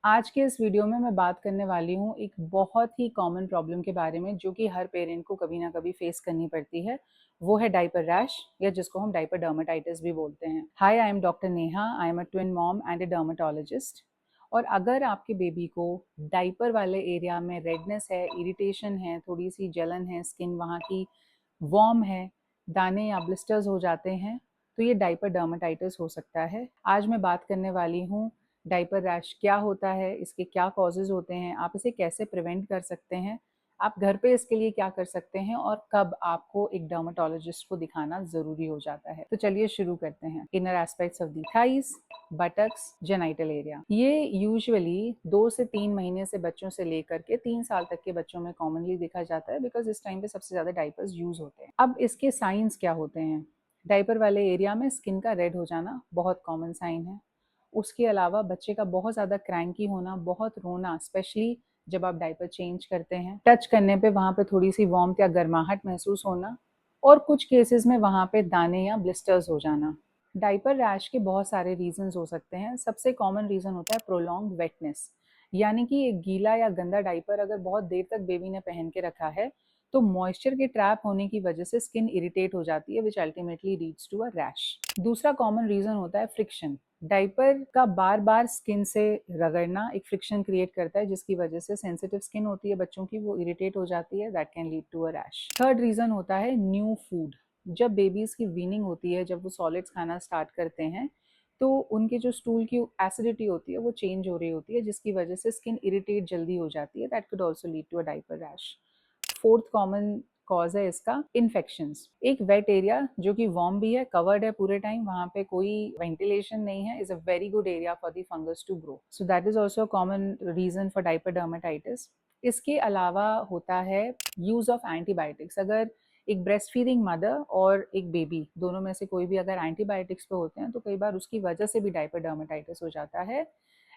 आज के इस वीडियो में मैं बात करने वाली हूँ एक बहुत ही कॉमन प्रॉब्लम के बारे में जो कि हर पेरेंट को कभी ना कभी फेस करनी पड़ती है। वो है डायपर रैश या जिसको हम डायपर डर्मेटाइटिस भी बोलते हैं। Hi, I am doctor Neha. I am a twin mom and a dermatologist. और अगर आपके बेबी को डायपर वाले एरिया में रेडनेस है, इरिटेशन है, थोड़ी सी जलन है, स्किन वहाँ की वार्म है, दाने या ब्लिस्टर्स हो जाते हैं, तो ये डायपर डर्मेटाइटिस हो सकता है। आज मैं बात करने वाली हूँ डायपर रैश क्या होता है, इसके क्या कॉजेज होते हैं, आप इसे कैसे प्रिवेंट कर सकते हैं, आप घर पे इसके लिए क्या कर सकते हैं और कब आपको एक डर्मेटोलॉजिस्ट को दिखाना ज़रूरी हो जाता है। तो चलिए शुरू करते हैं। Inner aspects of the thighs, buttocks, genital area. ये यूजुअली 2 से 3 महीने से बच्चों से लेकर के 3 साल तक के बच्चों में कॉमनली देखा जाता है, बिकॉज इस टाइम पे सबसे ज़्यादा डायपर्स यूज़ होते हैं। अब इसके साइंस क्या होते हैं? डायपर वाले एरिया में स्किन का रेड हो जाना बहुत कॉमन साइन है। उसके अलावा बच्चे का बहुत ज़्यादा क्रैंकी होना, बहुत रोना, स्पेशली जब आप डायपर चेंज करते हैं, टच करने पे वहाँ पे थोड़ी सी वार्मथ या गर्माहट महसूस होना, और कुछ केसेस में वहाँ पे दाने या ब्लिस्टर्स हो जाना। डायपर रैश के बहुत सारे रीजंस हो सकते हैं। सबसे कॉमन रीज़न होता है प्रोलॉन्ग वेटनेस, यानी कि एक गीला या गंदा डायपर अगर बहुत देर तक बेबी ने पहन के रखा है तो मॉइस्चर के ट्रैप होने की वजह से स्किन इरिटेट हो जाती है, which ultimately leads to a rash. दूसरा कॉमन रीजन होता है फ्रिक्शन। डायपर का बार बार स्किन से रगड़ना एक फ्रिक्शन क्रिएट करता है, जिसकी वजह से सेंसिटिव स्किन होती है बच्चों की, वो इरिटेट हो जाती है, that can lead to a rash. Third reason होता है न्यू फूड। जब बेबीज की वीनिंग होती है, जब वो सॉलिड्स खाना स्टार्ट करते हैं, तो उनके जो स्टूल की एसिडिटी होती है वो चेंज हो रही होती है, जिसकी वजह से स्किन इरिटेट जल्दी हो जाती है, that could also lead to a diaper rash. Fourth common cause है इसका इन्फेक्शंस। एक वेट एरिया जो कि वार्म भी है, कवर्ड है पूरे टाइम, वहां पे कोई वेंटिलेशन नहीं है, is a very good area for the fungus to grow. So that is also common reason for diaper dermatitis. इसके अलावा होता है यूज ऑफ एंटीबायोटिक्स। अगर एक ब्रेस्ट फीडिंग मदर और एक बेबी दोनों में से कोई भी अगर एंटीबायोटिक्स पे होते हैं तो कई बार उसकी वजह से भी डायपर डर्मेटाइटिस हो जाता है।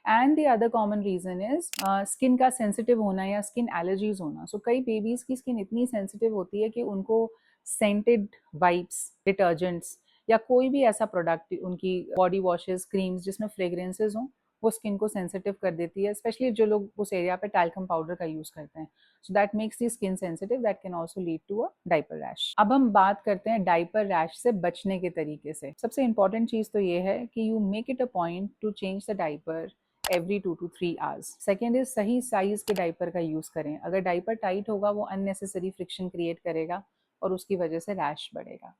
And the other common reason is skin का सेंसिटिव होना या स्किन एलर्जीज होना। सो कई बेबीज की स्किन इतनी सेंसिटिव होती है कि उनको सेंटेड वाइप्स, डिटर्जेंट्स या कोई भी ऐसा प्रोडक्ट, उनकी बॉडी वॉशेस, क्रीम्स जिसमें फ्रेग्रेंसेज हों, वो स्किन को सेंसिटिव कर देती है, स्पेशली जो लोग उस एरिया पे टैल्कम पाउडर का यूज करते हैं। So that makes the skin sensitive, that can also lead to a diaper rash. अब हम बात करते हैं डायपर रैश से बचने के तरीके से। सबसे इंपॉर्टेंट चीज तो ये है कि you make it a point two change the diaper every 2 to 3 hours. Second is सही साइज के डायपर का यूज करें। अगर डायपर टाइट होगा वो अननेसेसरी फ्रिक्शन क्रिएट करेगा और उसकी वजह से रैश बढ़ेगा।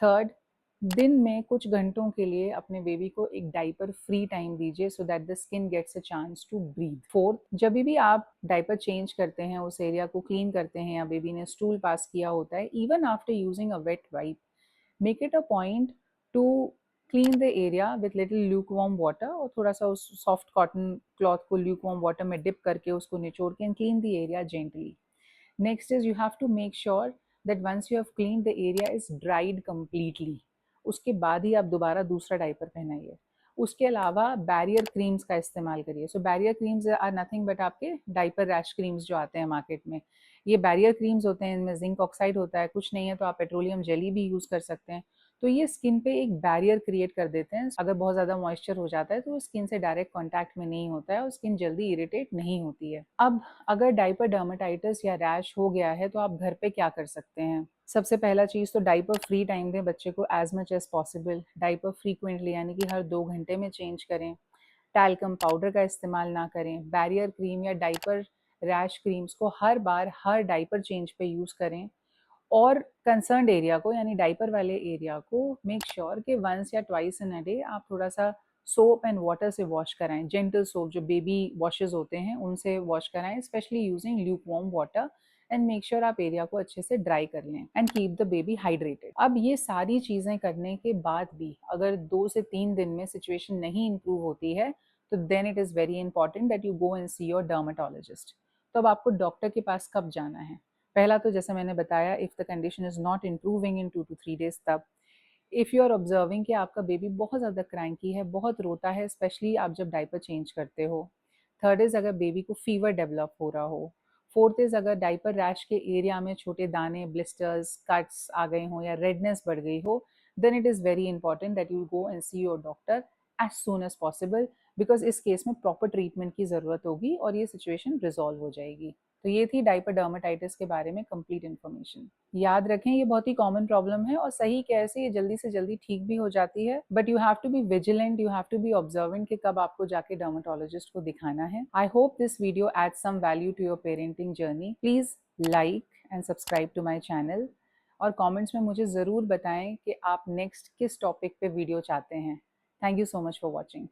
थर्ड, दिन में कुछ घंटों के लिए अपने बेबी को एक डायपर फ्री टाइम दीजिए, so that the skin gets a chance to breathe. Fourth, जब भी आप डायपर चेंज करते हैं, उस एरिया को क्लीन करते हैं या बेबी ने स्टूल पास किया होता है, even after using a wait wipe, make it a point two clean the area with little Luke warm water, और थोड़ा सा उस सॉफ्ट कॉटन क्लॉथ को ल्यूक वार्म वाटर में डिप करके उसको निचोड़ के and clean the area gently. Next is you have to make sure that once you have cleaned the area is dried completely. उसके बाद ही आप दोबारा दूसरा डायपर पहनाइए। उसके अलावा बैरियर क्रीम्स का इस्तेमाल करिए। So barrier creams are nothing but आपके डायपर रैश क्रीम्स जो आते हैं मार्केट में, ये बैरियर क्रीम्स होते हैं, इनमें जिंक ऑक्साइड होता है, कुछ नहीं है तो आप पेट्रोलियम जेली भी यूज कर सकते हैं। तो ये स्किन पे एक बैरियर क्रिएट कर देते हैं। अगर बहुत ज़्यादा मॉइस्चर हो जाता है तो वो स्किन से डायरेक्ट कॉन्टैक्ट में नहीं होता है और स्किन जल्दी इरिटेट नहीं होती है। अब अगर डायपर डर्मेटाइटिस या रैश हो गया है तो आप घर पे क्या कर सकते हैं? सबसे पहला चीज़ तो डायपर फ्री टाइम दें बच्चे को as much as possible. Diaper frequently यानी कि हर 2 घंटे में चेंज करें। टैल्कम पाउडर का इस्तेमाल ना करें। बैरियर क्रीम या डायपर रैश क्रीम्स को हर बार हर डायपर चेंज पे यूज़ करें। और कंसर्न्ड एरिया को यानी डायपर वाले एरिया को मेक श्योर कि वंस या ट्वाइस इन अ डे आप थोड़ा सा सोप एंड वाटर से वॉश कराएं। जेंटल सोप जो बेबी वॉशेस होते हैं उनसे वॉश कराएं, specially using Luke warm water, and make sure आप एरिया को अच्छे से ड्राई कर लें and keep the baby hydrated. अब ये सारी चीज़ें करने के बाद भी अगर 2 से 3 दिन में सिचुएशन नहीं इम्प्रूव होती है तो then it is very important that you go and see your dermatologist. तो अब आपको डॉक्टर के पास कब जाना है? पहला तो जैसे मैंने बताया, if the condition is not improving in 2 to 3 days, तब इफ़ यू आर ऑब्जर्विंग कि आपका बेबी बहुत ज़्यादा क्रैंकी है, बहुत रोता है, स्पेशली आप जब डायपर चेंज करते हो। थर्ड इज़ अगर बेबी को फीवर डेवलप हो रहा हो। फोर्थ इज़ अगर डायपर रैश के एरिया में छोटे दाने, ब्लिस्टर्स, कट्स आ गए हों या रेडनेस बढ़ गई हो, then it is very important that you go and see your doctor as soon as possible, because इस केस में प्रॉपर ट्रीटमेंट की ज़रूरत होगी और ये सिचुएशन रिजॉल्व हो जाएगी। तो ये थी डायपर डर्मेटाइटिस के बारे में कंप्लीट इन्फॉर्मेशन। याद रखें ये बहुत ही कॉमन प्रॉब्लम है और सही केयर से ये जल्दी से जल्दी ठीक भी हो जाती है, but you have to be vigilant, you have to be observant कि कब आपको जाके डर्मेटोलॉजिस्ट को दिखाना है। I hope this video add some value to your parenting journey. Please like and subscribe to my channel और कमेंट्स में मुझे ज़रूर बताएं कि आप नेक्स्ट किस टॉपिक पे वीडियो चाहते हैं। Thank you so much for watching.